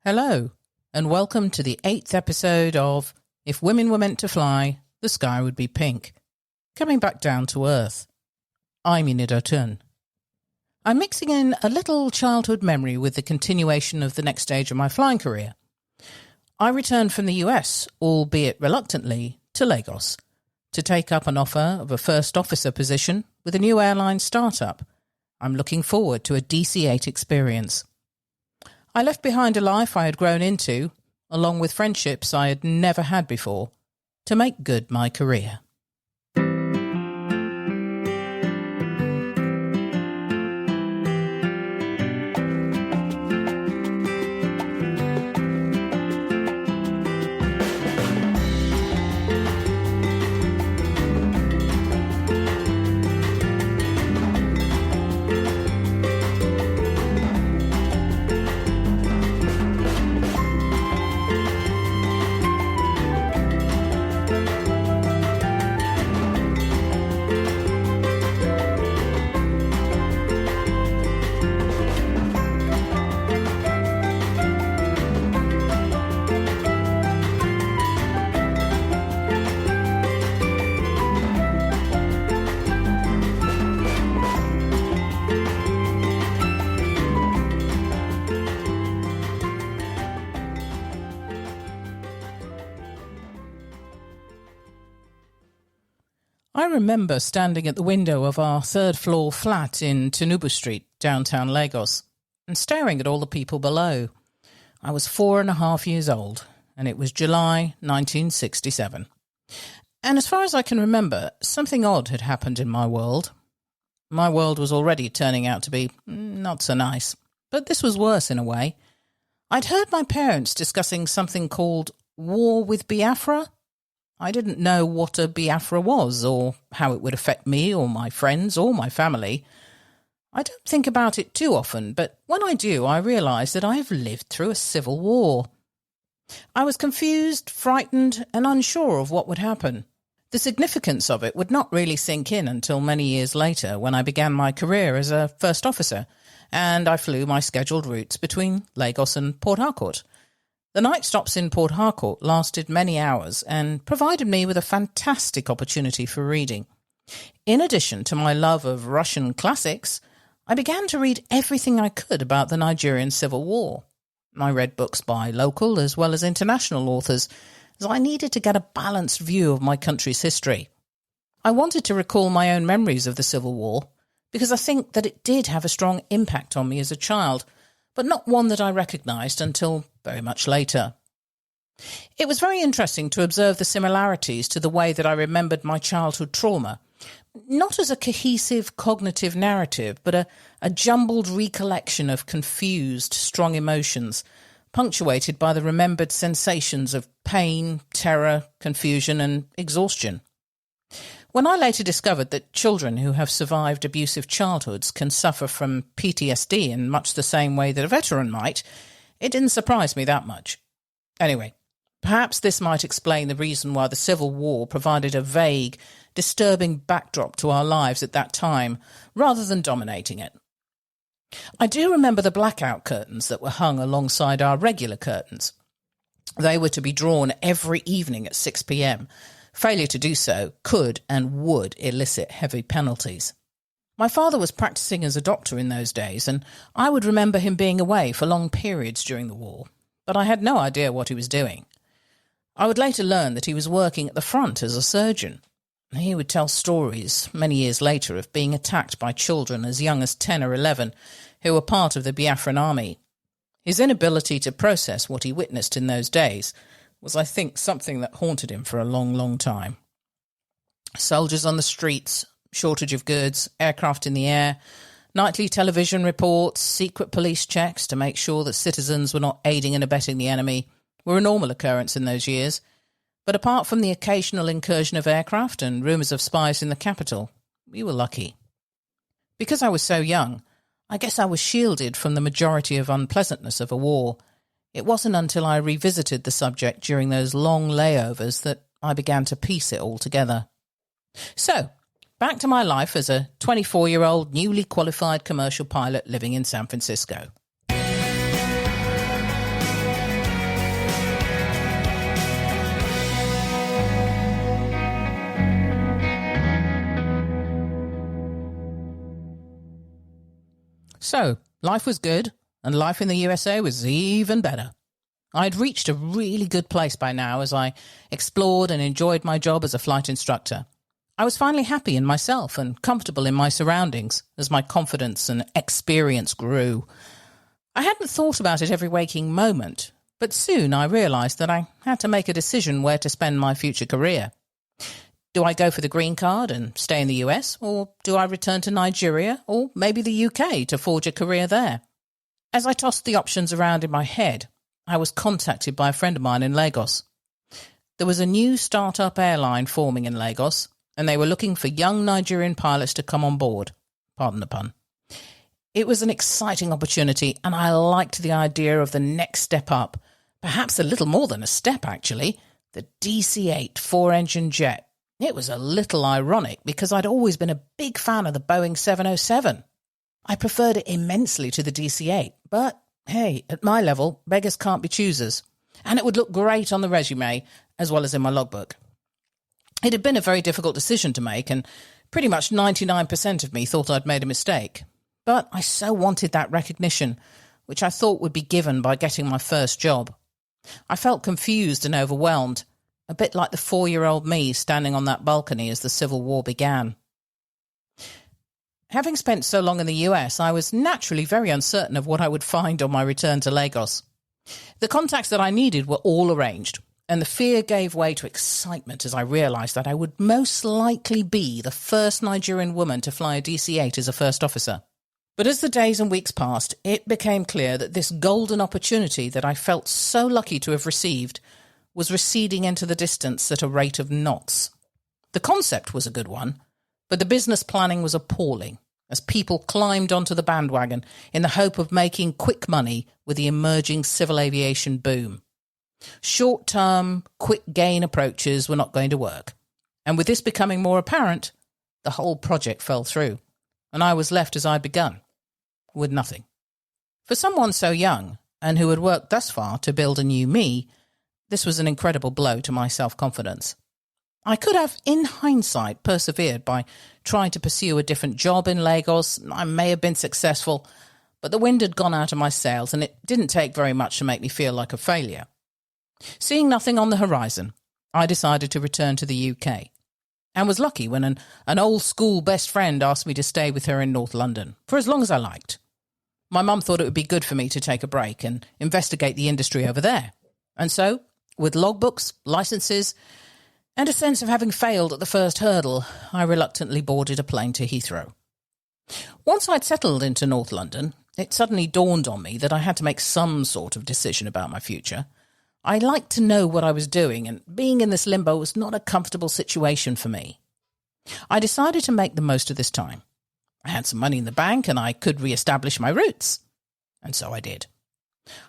Hello, and welcome to the 8th episode of If Women Were Meant to Fly, the Sky Would Be Pink. Coming back down to Earth. I'm Enid Otun. I'm mixing in a little childhood memory with the continuation of the next stage of my flying career. I returned from the US, albeit reluctantly, to Lagos to take up an offer of a first officer position with a new airline startup. I'm looking forward to a DC-8 experience. I left behind a life I had grown into, along with friendships I had never had before, to make good my career. I remember standing at the window of our third-floor flat in Tinubu Street, downtown Lagos, and staring at all the people below. I was 4.5 years old, and it was July 1967. And as far as I can remember, something odd had happened in my world. My world was already turning out to be not so nice, but this was worse in a way. I'd heard my parents discussing something called War with Biafra. I didn't know what a Biafra was, or how it would affect me or my friends or my family. I don't think about it too often, but when I do, I realise that I have lived through a civil war. I was confused, frightened, and unsure of what would happen. The significance of it would not really sink in until many years later, when I began my career as a first officer, and I flew my scheduled routes between Lagos and Port Harcourt. The night stops in Port Harcourt lasted many hours and provided me with a fantastic opportunity for reading. In addition to my love of Russian classics, I began to read everything I could about the Nigerian Civil War. I read books by local as well as international authors, as I needed to get a balanced view of my country's history. I wanted to recall my own memories of the Civil War, because I think that it did have a strong impact on me as a child, but not one that I recognised until very much later. It was very interesting to observe the similarities to the way that I remembered my childhood trauma, not as a cohesive cognitive narrative, but a jumbled recollection of confused, strong emotions, punctuated by the remembered sensations of pain, terror, confusion, and exhaustion. When I later discovered that children who have survived abusive childhoods can suffer from PTSD in much the same way that a veteran might, it didn't surprise me that much. Anyway, perhaps this might explain the reason why the Civil War provided a vague, disturbing backdrop to our lives at that time, rather than dominating it. I do remember the blackout curtains that were hung alongside our regular curtains. They were to be drawn every evening at 6 p.m, Failure to do so could and would elicit heavy penalties. My father was practicing as a doctor in those days, and I would remember him being away for long periods during the war, but I had no idea what he was doing. I would later learn that he was working at the front as a surgeon. He would tell stories many years later of being attacked by children as young as 10 or 11 who were part of the Biafran army. His inability to process what he witnessed in those days was, I think, something that haunted him for a long, long time. Soldiers on the streets, shortage of goods, aircraft in the air, nightly television reports, secret police checks to make sure that citizens were not aiding and abetting the enemy were a normal occurrence in those years. But apart from the occasional incursion of aircraft and rumours of spies in the capital, we were lucky. Because I was so young, I guess I was shielded from the majority of unpleasantness of a war. It wasn't until I revisited the subject during those long layovers that I began to piece it all together. So, back to my life as a 24-year-old newly qualified commercial pilot living in San Francisco. So, life was good, and life in the USA was even better. I'd reached a really good place by now as I explored and enjoyed my job as a flight instructor. I was finally happy in myself and comfortable in my surroundings as my confidence and experience grew. I hadn't thought about it every waking moment, but soon I realised that I had to make a decision where to spend my future career. Do I go for the green card and stay in the US, or do I return to Nigeria or maybe the UK to forge a career there? As I tossed the options around in my head, I was contacted by a friend of mine in Lagos. There was a new start-up airline forming in Lagos, and they were looking for young Nigerian pilots to come on board. Pardon the pun. It was an exciting opportunity, and I liked the idea of the next step up, perhaps a little more than a step, actually, the DC-8 four-engine jet. It was a little ironic because I'd always been a big fan of the Boeing 707. I preferred it immensely to the DC-8, but hey, at my level, beggars can't be choosers, and it would look great on the resume as well as in my logbook. It had been a very difficult decision to make, and pretty much 99% of me thought I'd made a mistake. But I so wanted that recognition, which I thought would be given by getting my first job. I felt confused and overwhelmed, a bit like the 4-year-old me standing on that balcony as the Civil War began. Having spent so long in the US, I was naturally very uncertain of what I would find on my return to Lagos. The contacts that I needed were all arranged, and the fear gave way to excitement as I realised that I would most likely be the first Nigerian woman to fly a DC-8 as a first officer. But as the days and weeks passed, it became clear that this golden opportunity that I felt so lucky to have received was receding into the distance at a rate of knots. The concept was a good one, but the business planning was appalling as people climbed onto the bandwagon in the hope of making quick money with the emerging civil aviation boom. Short-term, quick-gain approaches were not going to work, and with this becoming more apparent, the whole project fell through, and I was left as I'd begun, with nothing. For someone so young, and who had worked thus far to build a new me, this was an incredible blow to my self-confidence. I could have, in hindsight, persevered by trying to pursue a different job in Lagos. I may have been successful, but the wind had gone out of my sails, and it didn't take very much to make me feel like a failure. Seeing nothing on the horizon, I decided to return to the UK, and was lucky when an old school best friend asked me to stay with her in North London for as long as I liked. My mum thought it would be good for me to take a break and investigate the industry over there. And so, with logbooks, licences, and a sense of having failed at the first hurdle, I reluctantly boarded a plane to Heathrow. Once I'd settled into North London, it suddenly dawned on me that I had to make some sort of decision about my future. I liked to know what I was doing, and being in this limbo was not a comfortable situation for me. I decided to make the most of this time. I had some money in the bank, and I could re-establish my roots. And so I did.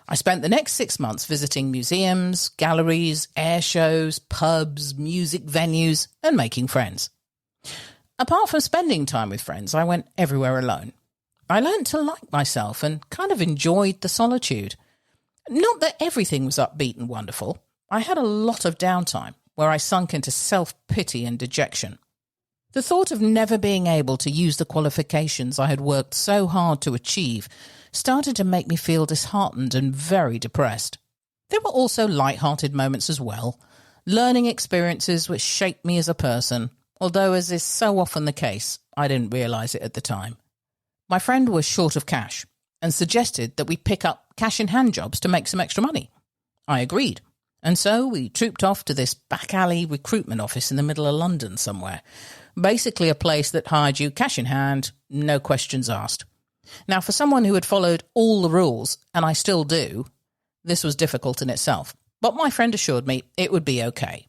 I spent the next 6 months visiting museums, galleries, air shows, pubs, music venues, and making friends. Apart from spending time with friends, I went everywhere alone. I learned to like myself and kind of enjoyed the solitude. Not that everything was upbeat and wonderful. I had a lot of downtime where I sunk into self-pity and dejection. The thought of never being able to use the qualifications I had worked so hard to achieve started to make me feel disheartened and very depressed. There were also light-hearted moments as well, learning experiences which shaped me as a person, although, as is so often the case, I didn't realise it at the time. My friend was short of cash and suggested that we pick up cash-in-hand jobs to make some extra money. I agreed, and so we trooped off to this back-alley recruitment office in the middle of London somewhere, basically a place that hired you cash in hand, no questions asked. Now, for someone who had followed all the rules, and I still do, this was difficult in itself, but my friend assured me it would be okay.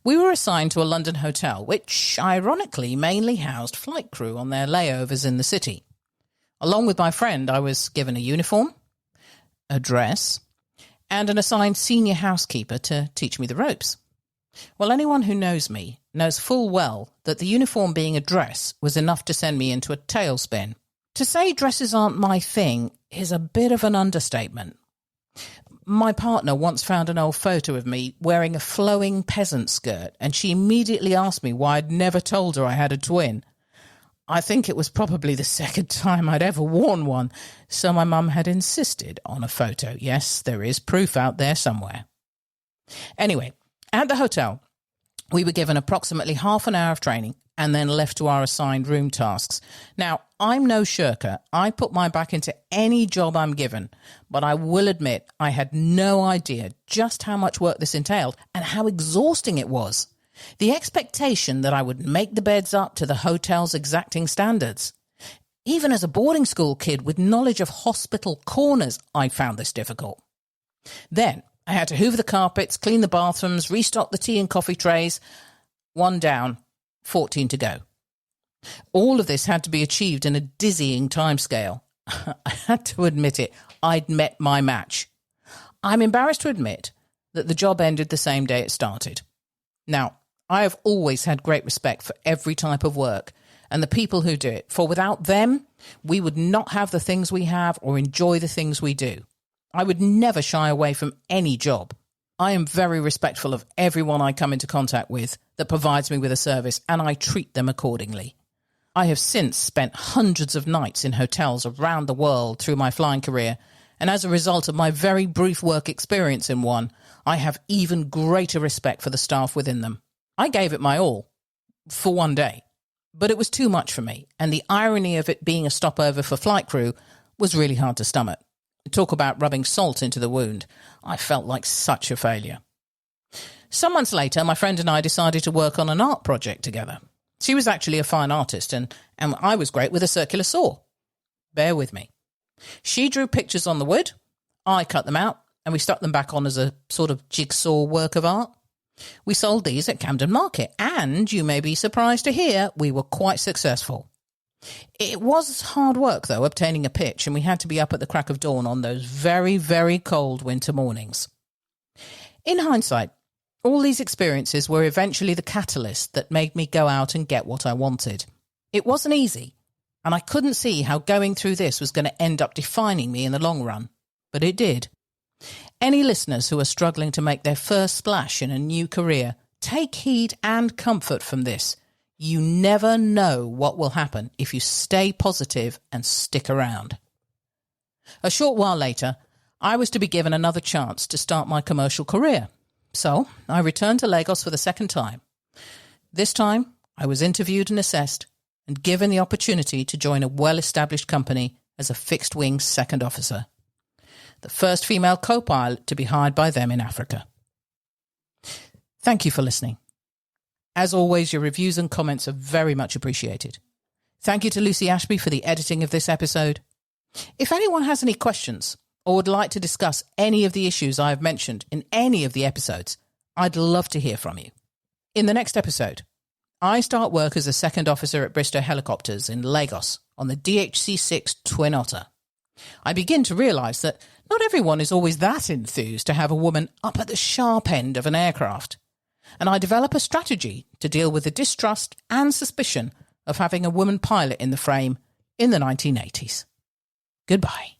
We were assigned to a London hotel, which, ironically, mainly housed flight crew on their layovers in the city. Along with my friend, I was given a uniform, a dress, and an assigned senior housekeeper to teach me the ropes. Well, anyone who knows me knows full well that the uniform being a dress was enough to send me into a tailspin. To say dresses aren't my thing is a bit of an understatement. My partner once found an old photo of me wearing a flowing peasant skirt, and she immediately asked me why I'd never told her I had a twin. I think it was probably the second time I'd ever worn one, so my mum had insisted on a photo. Yes, there is proof out there somewhere. Anyway, at the hotel, we were given approximately half an hour of training and then left to our assigned room tasks. Now, I'm no shirker. I put my back into any job I'm given, but I will admit I had no idea just how much work this entailed and how exhausting it was. The expectation that I would make the beds up to the hotel's exacting standards. Even as a boarding school kid with knowledge of hospital corners, I found this difficult. Then I had to hoover the carpets, clean the bathrooms, restock the tea and coffee trays. 1 down, 14 to go. All of this had to be achieved in a dizzying timescale. I had to admit it, I'd met my match. I'm embarrassed to admit that the job ended the same day it started. Now, I have always had great respect for every type of work and the people who do it, for without them, we would not have the things we have or enjoy the things we do. I would never shy away from any job. I am very respectful of everyone I come into contact with that provides me with a service, and I treat them accordingly. I have since spent hundreds of nights in hotels around the world through my flying career, and as a result of my very brief work experience in one, I have even greater respect for the staff within them. I gave it my all for 1 day, but it was too much for me, and the irony of it being a stopover for flight crew was really hard to stomach. Talk about rubbing salt into the wound. I felt like such a failure. Some months later, my friend and I decided to work on an art project together. She was actually a fine artist, and I was great with a circular saw. Bear with me. She drew pictures on the wood, I cut them out, and we stuck them back on as a sort of jigsaw work of art. We sold these at Camden Market, and you may be surprised to hear we were quite successful. It was hard work, though, obtaining a pitch, and we had to be up at the crack of dawn on those very, very cold winter mornings. In hindsight, all these experiences were eventually the catalyst that made me go out and get what I wanted. It wasn't easy, and I couldn't see how going through this was going to end up defining me in the long run, but it did. Any listeners who are struggling to make their first splash in a new career, take heed and comfort from this. You never know what will happen if you stay positive and stick around. A short while later, I was to be given another chance to start my commercial career. So I returned to Lagos for the second time. This time, I was interviewed and assessed and given the opportunity to join a well-established company as a fixed-wing second officer. The first female co-pilot to be hired by them in Africa. Thank you for listening. As always, your reviews and comments are very much appreciated. Thank you to Lucy Ashby for the editing of this episode. If anyone has any questions or would like to discuss any of the issues I have mentioned in any of the episodes, I'd love to hear from you. In the next episode, I start work as a second officer at Bristow Helicopters in Lagos on the DHC-6 Twin Otter. I begin to realise that not everyone is always that enthused to have a woman up at the sharp end of an aircraft. And I develop a strategy to deal with the distrust and suspicion of having a woman pilot in the frame in the 1980s. Goodbye.